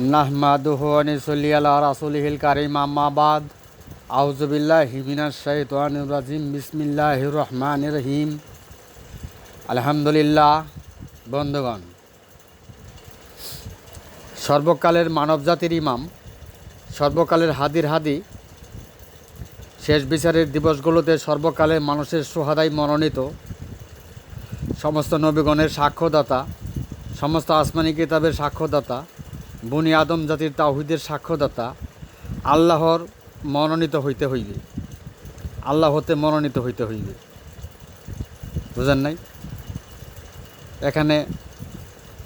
নাহমাদুহু ওয়া নুসাল্লি আলা রাসূলিহিল কারীম আম্মা বাদ আউযু বিল্লাহি মিনাশ শাইতানির রাজিম বিসমিল্লাহির রহমানির রহিম আলহামদুলিল্লাহ। বন্ধুগণ, সর্বকালের মানবজাতির ইমাম, সর্বকালের হাদির হাদি, শেষ বিচারের দিবসগুলোতে সর্বকালের মানুষের সুহাদায় মনোনীত, সমস্ত নবীগণের সাক্ষ্যদাতা, সমস্ত আসমানি কিতাবের সাক্ষ্যদাতা, বনি আদম জাতির তাওহীদের সাক্ষ্যদাতা আল্লাহর মনোনীত হইতে হইবে, আল্লাহ হতে মনোনীত হইতে হইবে। বুঝেন নাই? এখানে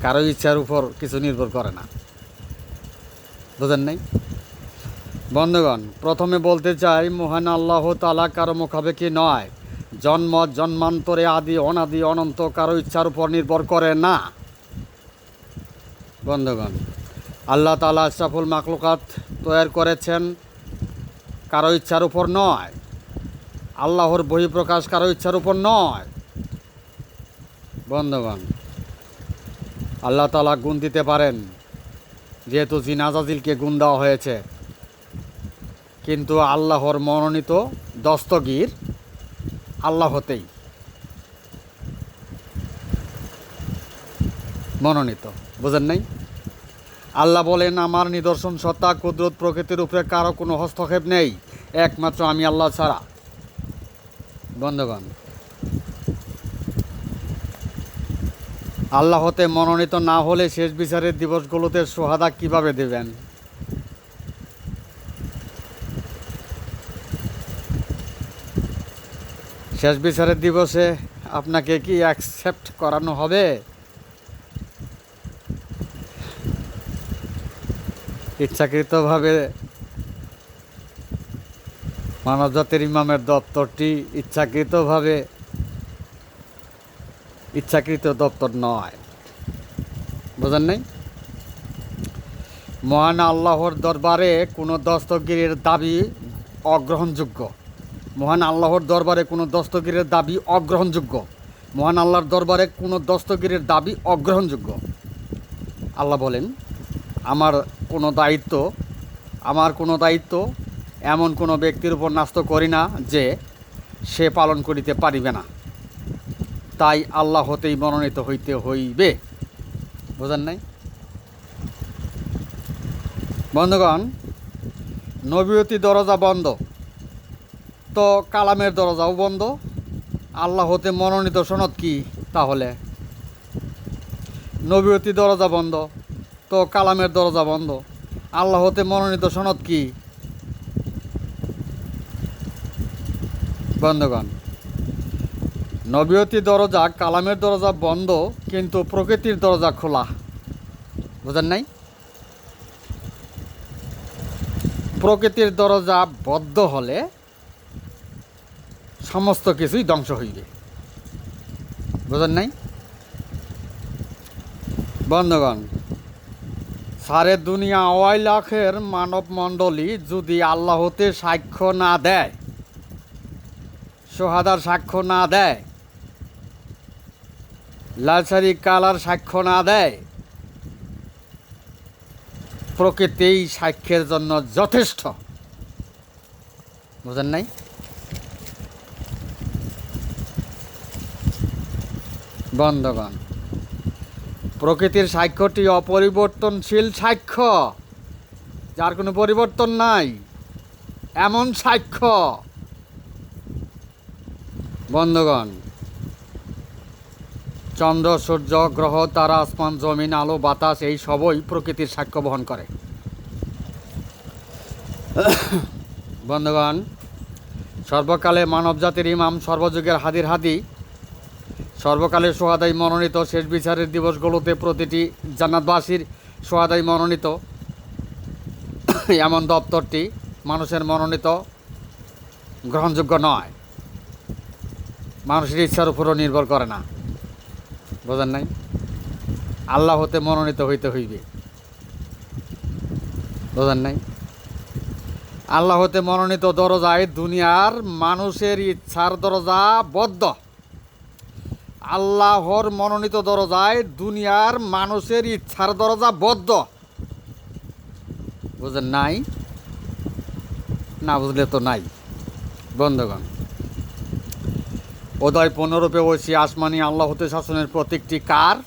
কারো ইচ্ছার উপর কিছু নির্ভর করে না। বুঝেন নাই? বন্ধুগণ, প্রথমে বলতে চাই, মহান আল্লাহ তাআলা কারো মুখাপেক্ষী নয়। জন্ম জন্মান্তরে আদি অনাদি অনন্ত কারো ইচ্ছার উপর নির্ভর করে না। বন্ধুগণ, আল্লাহ তাআলা আশরাফুল মাখলুকাত তৈরি করেছেন কারো ইচ্ছার উপর নয়। আল্লাহর বহিঃপ্রকাশ কারো ইচ্ছার উপর নয়। বন্ধুগণ, আল্লাহ তাআলা গুণ দিতে পারেন, যেহেতু জিন আজাজিলকে গুণ দেওয়া হয়েছে, কিন্তু আল্লাহর মনোনীত দস্তগীর আল্লাহ হতেই মনোনীত। বুঝেন নাই? আল্লাহ বলেন, আমার নিদর্শন সত্তা কুদরত প্রকৃতির উপরে কারো কোনো হস্তক্ষেপ নেই, একমাত্র আমি আল্লাহ ছাড়া। বন্ধুগণ, আল্লাহ হতে মনোনীত না হলে শেষ বিচারের দিবসগুলোতে সুহাদা কিভাবে দেবেন? শেষ বিচারের দিবসে আপনাকে কি অ্যাকসেপ্ট করানো হবে? ইচ্ছাকৃতভাবে মানবজাতির ইমামের দপ্তরটি ইচ্ছাকৃত দপ্তর নয়। বুঝেন নাই? মহান আল্লাহর দরবারে কোনো দস্তগীরের দাবি অগ্রহণযোগ্য। মহান আল্লাহর দরবারে কোনো দস্তগীরের দাবি অগ্রহণযোগ্য। মহান আল্লাহর দরবারে কোনো দস্তগীরের দাবি অগ্রহণযোগ্য। আল্লাহ বলেন, আমার কোনো দায়িত্ব এমন কোনো ব্যক্তির উপর ন্যস্ত করি না যে সে পালন করিতে পারিবে না। তাই আল্লাহ হতেই মনোনীত হইতে হইবে। বুঝেন নাই? বন্ধুগণ, নবুয়তি দরজা বন্ধ, তো কালামের দরজাও বন্ধ। আল্লাহ হতে মনোনীত সনদ কি তাহলে? নবুয়তি দরজা বন্ধ, তো কালামের দরজা বন্ধ। আল্লাহ হতে মনোনীত সনদ কি? বন্ধুগণ, নবুয়তি দরজা, কালামের দরজা বন্ধ, কিন্তু প্রকৃতির দরজা খোলা। বুঝেন নাই? প্রকৃতির দরজা বদ্ধ হলে সমস্ত কিছুই ধ্বংস হইবে। বুঝেন নাই? বন্ধুগণ, সারে দুনিয়া আড়াই লাখের মানব মণ্ডলী যদি আল্লাহ হতে সাক্ষ্য না দেয়, সোহাদার সাক্ষ্য না দেয়, লালসারি কালার সাক্ষ্য না দেয়, প্রকৃতি সাক্ষ্যের জন্য যথেষ্ট। বুঝেন নাই? বন্ধুগণ, প্রকৃতির সাক্ষ্যটি অপরিবর্তনশীল সাক্ষ্য, যার কোনো পরিবর্তন নাই, এমন সাক্ষ্য। বন্ধুগণ, চন্দ্র, সূর্য, গ্রহ, তারা, আসমান, জমিন, আলো, বাতাস, এই সবই প্রকৃতির সাক্ষ্য বহন করে। বন্ধুগণ, সর্বকালে মানবজাতির ইমাম, সর্বযুগের হাদির হাদি, সর্বকালের সোহাদাই মনোনীত, শেষ বিচারের দিবসগুলোতে প্রতিটি জান্নাতবাসীর সোহাদাই মনোনীত এমন দপ্তরটি মানুষের মনোনীত গ্রহণযোগ্য নয়। মানুষের ইচ্ছার উপরও নির্ভর করে না। বোঝেন নাই? আল্লাহ হতে মনোনীত হইতে হইবে। বোঝেন নাই? আল্লাহ হতে মনোনীত দরজায় দুনিয়ার মানুষের ইচ্ছার দরজা বদ্ধ। আল্লাহর মনোনীত দরজায় দুনিয়ার মানুষের ইচ্ছার দরজা বদ্ধ। বুঝেন নাই? না বুঝলে তো নাই। বন্ধুগণ, উদয় পূর্ণরূপে ঐশী আসমানি আল্লাহ হতে শাসনের প্রতীকটি কার?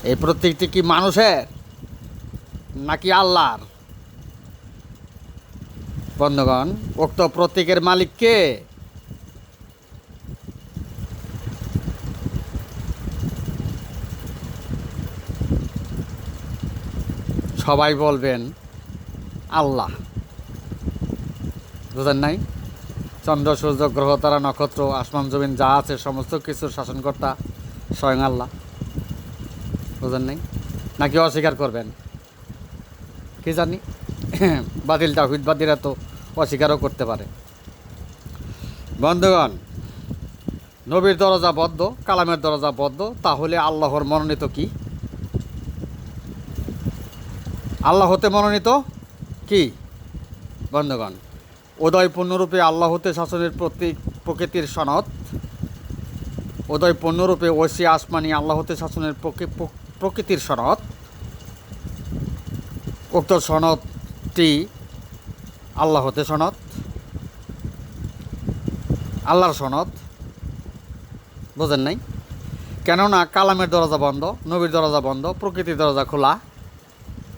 এই প্রতীকটি কি মানুষের নাকি আল্লাহর? বন্ধুগণ, উক্ত প্রতীকের মালিক কে? সবাই বলবেন আল্লাহ। বুঝেন নাই? চন্দ্র, সূর্য, গ্রহ, তারা, নক্ষত্র, আসমান জমিন যা আছে সমস্ত কিছুর শাসনকর্তা স্বয়ং আল্লাহ। বুঝেন নাই? নাকি অস্বীকার করবেন? কি জানি, বাতিল তাওহীদবাদীরা তো অস্বীকারও করতে পারে। বন্ধুগণ, নবীর দরজা বদ্ধ, কালামের দরজা বদ্ধ, তাহলে আল্লাহর মনোনীত কি? আল্লাহ হতে মনোনীত কি? বন্ধুগণ, উদয় পূর্ণরূপে আল্লাহ হতে শাসনের প্রকৃতির সনদ, উদয় পূর্ণরূপে ঐশী আসমানি আল্লাহ হতে শাসনের প্রকৃতির সনদ। উক্ত সনদটি আল্লাহ হতে সনদ, আল্লাহর সনদ। বোঝেন নাই? কেননা কালামের দরজা বন্ধ, নবীর দরজা বন্ধ, প্রকৃতির দরজা খোলা।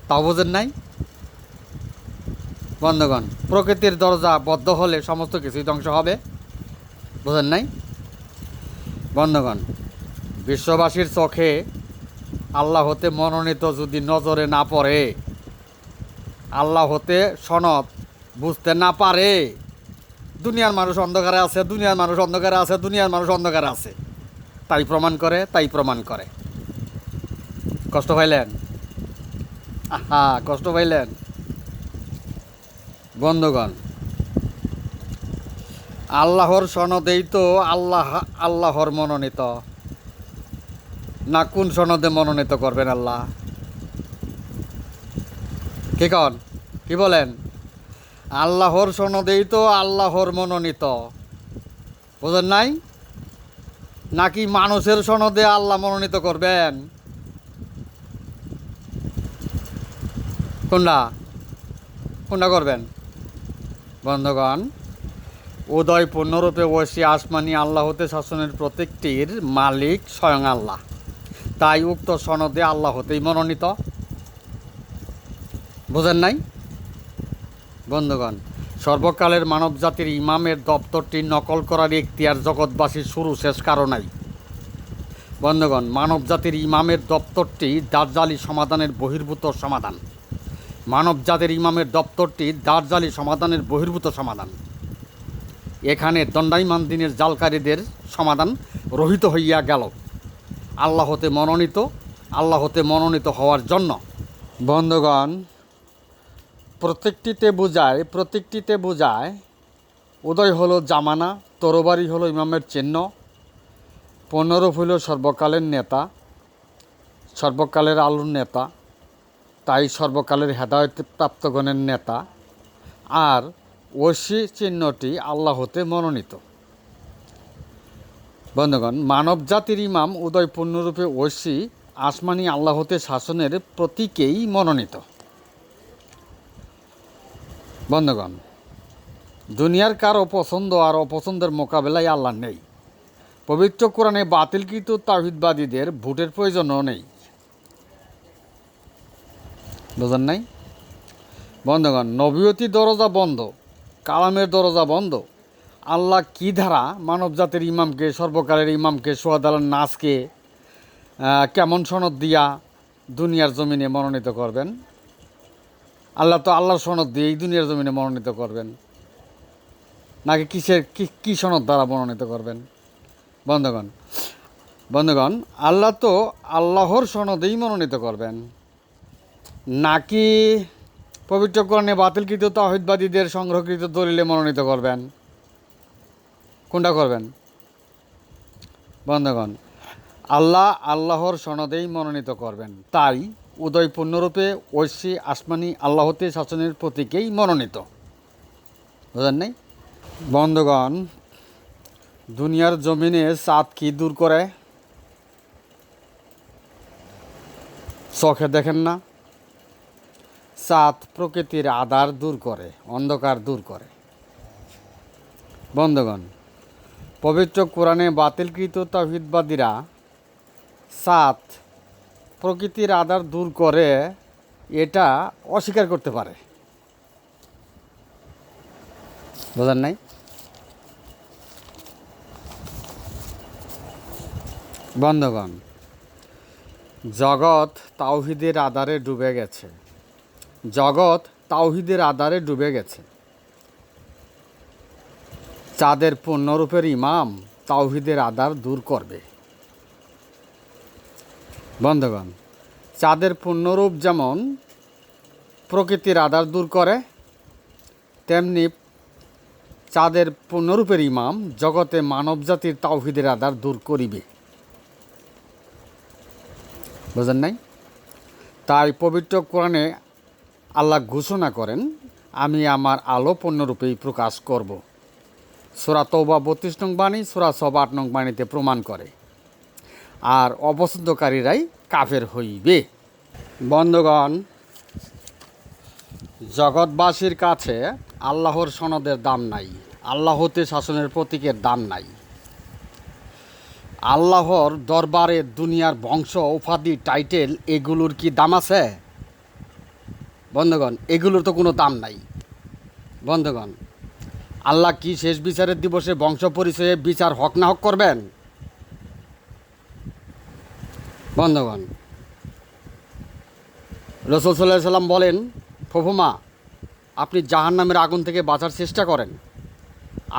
তাও বোঝেন নাই? বন্ধুগণ, প্রকৃতির দরজা বদ্ধ হলে সমস্ত কিছুই ধ্বংস হবে। বোঝেন নাই? বন্ধুগণ, বিশ্ববাসীর চোখে আল্লাহ হতে মনোনীত যদি নজরে না পড়ে, আল্লাহ হতে সনদ বুঝতে না পারে, দুনিয়ার মানুষ অন্ধকারে আছে, দুনিয়ার মানুষ অন্ধকারে আছে, দুনিয়ার মানুষ অন্ধকারে আছে, তাই প্রমাণ করে, তাই প্রমাণ করে। কষ্ট পাইলেন? আহা, কষ্ট পাইলেন? বন্ধুগণ, আল্লাহর সনদেই তো আল্লাহর মনোনীত, না কোন সনদে মনোনীত করবেন আল্লাহ? কি কন? কি বলেন? আল্লাহর সনদেই তো আল্লাহর মনোনীত। বুঝেন নাই? নাকি মানুষের সনদে আল্লাহ মনোনীত করবেন? কোনটা কোনটা করবেন? বন্ধুগণ, উদয় পূর্ণরূপে ঐশী আসমানি আল্লাহ হতে শাসনের প্রত্যেকটির মালিক স্বয়ং আল্লাহ, তাই উক্ত সনদে আল্লাহ হতেই মনোনীত। বুঝেন নাই? বন্ধুগণ, সর্বকালের মানবজাতির ইমামের দপ্তরটি নকল করার ইখতিয়ার জগৎবাসীর শুরু শেষ কারো নাই। বন্ধুগণ, মানবজাতির ইমামের দপ্তরটি দাজ্জালি সমাধানের বহির্ভূত সমাধান। মানবজাতির ইমামের দপ্তরটি দাজ্জালি সমাধানের বহির্ভূত সমাধান। এখানে দণ্ডায়মান দিনের জালকারীদের সমাধান রহিত হইয়া গেল আল্লাহ হতে মনোনীত, আল্লাহ হতে মনোনীত হওয়ার জন্য। বন্ধুগণ, প্রত্যেকটিতে বোঝায় উদয় হলো জামানা, তরবারি হলো ইমামের চিহ্ন, পূর্ণরূপ হইল সর্বকালের নেতা, সর্বকালের আলোর নেতা, তাই সর্বকালের হেদায়েত প্রাপ্তগণের নেতা। আর ঐশী চিহ্নটি আল্লাহ হতে মনোনীত। বন্ধুগণ, মানব জাতির ইমাম উদয় পূর্ণরূপে ঐশী আসমানি আল্লাহ হতে শাসনের প্রতীকেই মনোনীত। বন্ধুগণ, দুনিয়ার কারো পছন্দ আর অপছন্দের মোকাবেলায় আল্লাহ নেই। পবিত্র কোরআনে বাতিলকৃত তাওহীদবাদীদের ভোটের প্রয়োজনও নেই। বুঝেন নাই? বন্ধুগণ, নবুয়তি দরজা বন্ধ, কালামের দরজা বন্ধ। আল্লাহ কি ধারা মানবজাতির ইমামকে, সর্বকালের ইমামকে, সোহাদালার নাসকে কেমন সনদ দিয়া দুনিয়ার জমিনে মনোনীত করবেন? আল্লাহ তো আল্লাহর সনদ দিয়ে এই দুনিয়ার জমিনে মনোনীত করবেন, নাকি কি সনদ দ্বারা মনোনীত করবেন? বন্ধুগণ, আল্লাহ তো আল্লাহর সনদেই মনোনীত করবেন, নাকি পবিত্র কোরআনে বাতিলকৃত তাওহীদবাদীদের সংগ্রহকৃত দলিলে মনোনীত করবেন? কোনটা করবেন? বন্ধুগণ, আল্লাহর সনদেই মনোনীত করবেন, তাই উদয় পূর্ণরূপে ঐশী আসমানি আল্লাহ হতে শাসনের প্রতীকেই মনোনীত। বুঝলেন নাই? বন্ধুগণ, দুনিয়ার জমিনে চাঁদ কি দূর করে? চোখে দেখেন না, চাঁদ প্রকৃতির আঁধার দূর করে, অন্ধকার দূর করে। বন্ধুগণ, পবিত্র কোরআনে বাতিলকৃত তাওহীদবাদীরা চাঁদ প্রকৃতির আঁধার দূর করে এটা অস্বীকার করতে পারে। বোঝেন নাই? বন্ধুগণ, জগৎ তাওহীদের আঁধারে ডুবে গেছে। জগৎ তাওহীদের আঁধারে ডুবে গেছে। চাঁদের পূর্ণরূপের ইমাম তাওহীদের আঁধার দূর করবে। বন্ধুগণ, চাঁদের পূর্ণরূপ যেমন প্রকৃতির আঁধার দূর করে, তেমনি চাঁদের পূর্ণরূপের ইমাম জগতে মানবজাতির তাওহীদের আঁধার দূর করিবে। বুঝেন নাই? তাই পবিত্র কোরআনে আল্লাহ ঘোষণা করেন, আমি আমার আলো পূর্ণরূপেই প্রকাশ করব। সূরা তওবা 32 নং বাণী, সূরা সবা 8 নং বাণীতে প্রমাণ করে। আর অপছন্দকারীরাই কাফের হইবে। বন্ধুগণ, জগৎবাসীর কাছে আল্লাহর সনদের দাম নাই, আল্লাহতে শাসনের প্রতীকের দাম নাই। আল্লাহর দরবারে দুনিয়ার বংশ, উপাধি, টাইটেল এগুলোর কি দাম আছে? বন্ধুগণ, এগুলোর তো কোনো দাম নাই। বন্ধুগণ, আল্লাহ কি শেষ বিচারের দিবসে বংশ পরিচয়ে বিচার হক না হক করবেন? বন্ধুগণ, রাসূল সাল্লাল্লাহু আলাইহি সাল্লাম বলেন, প্রভুমা, আপনি জাহান্নামের আগুন থেকে বাঁচার চেষ্টা করেন,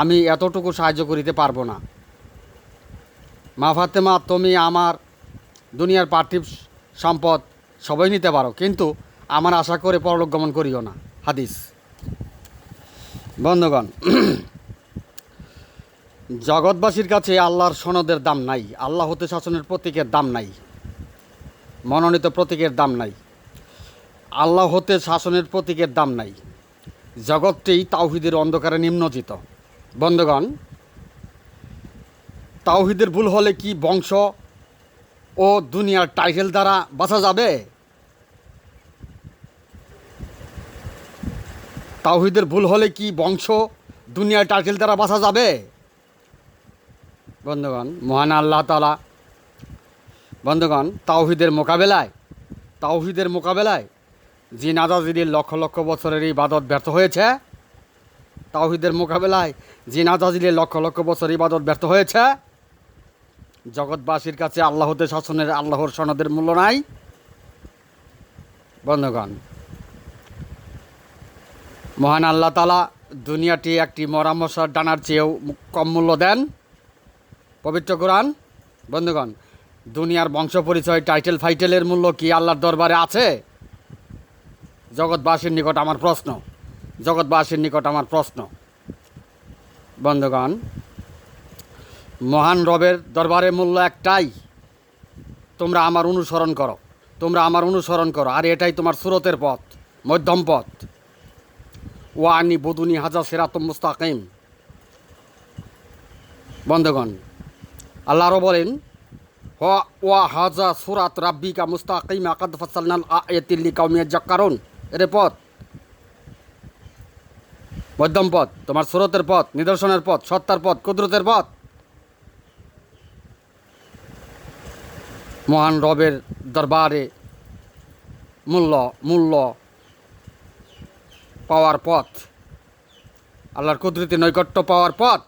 আমি এতটুকু সাহায্য করিতে পারবো না। মা ফাতেমা, তুমি আমার দুনিয়ার পার্থিব সম্পদ সবাই নিতে পারো, কিন্তু আমার আশা করে পরলোক গমন করিও না। হাদিস। বন্ধুগণ, জগৎবাসীর কাছে আল্লাহর সনদের দাম নাই, আল্লাহ হতে শাসনের প্রতীকের দাম নাই, মনোনীত প্রতীকের দাম নাই, আল্লাহ হতে শাসনের প্রতীকের দাম নাই। জগৎটি তাওহীদের অন্ধকারে নিমজ্জিত। বন্ধুগণ, তাওহীদের ভুল হলে কি বংশ ও দুনিয়ার টাইটেল দ্বারা বাঁচা যাবে? তাওহীদের ভুল হলে কি বংশ, দুনিয়ার টাইটেল দ্বারা বাঁচা যাবে? বন্ধুগণ, মহান আল্লাহ তাআলা বন্ধুগণ তাওহীদের মোকাবেলায় জিন আজাজিলির লক্ষ লক্ষ বছরের ইবাদত ব্যর্থ হয়েছে। তাওহীদের মোকাবেলায় জিন আজাজিলির লক্ষ লক্ষ বছর ইবাদত ব্যর্থ হয়েছে। জগৎবাসীর কাছে আল্লাহতে শাসনের, আল্লাহর সনদের মূল্য নাই। বন্ধুগণ, মহান আল্লাহ তাআলা দুনিয়াটি একটি মরা মশার ডানার চেয়েও কম মূল্য দেন। পবিত্র কোরআন। বন্ধুগণ, দুনিয়ার বংশ পরিচয়, টাইটেল ফাইটেলের মূল্য কি আল্লাহর দরবারে আছে? জগৎবাসীর নিকট আমার প্রশ্ন। বন্ধুগণ, মহান রবের দরবারে মূল্য একটাই, তোমরা আমার অনুসরণ করো, আর এটাই তোমার সুরতের পথ, মধ্যম পথ। ওয়ানি বুদুনি হাজা সিরাতুম মুস্তাকিম। বন্ধুগণ, আল্লাহরও বলেন, ওয়া হাজা সুরাত রাব্বিকা মুস্তাকিমা কাদ ফাসালনাল আয়াতি লিকাউমিন ইয়াযাক্কারুন। এর পথ মধ্যম পথ, তোমার সুরতের পথ, নিদর্শনের পথ, সত্তার পথ, কুদরতের পথ। মহান রবের দরবারে মূল্য পাওয়ার পথ, আল্লাহর কুদরতি নৈকট্য পাওয়ার পথ।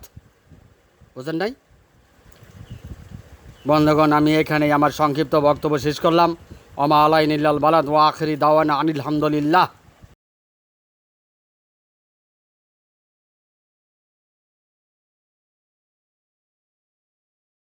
বুঝেন নাই? বন্ধুগণ, আমি এখানেই আমার সংক্ষিপ্ত বক্তব্য শেষ করলাম। ওমা আলাইনা ইল্লাল বালাগ ওয়া আখিরি দাওয়ানা আনিল হামদুলিল্লাহ।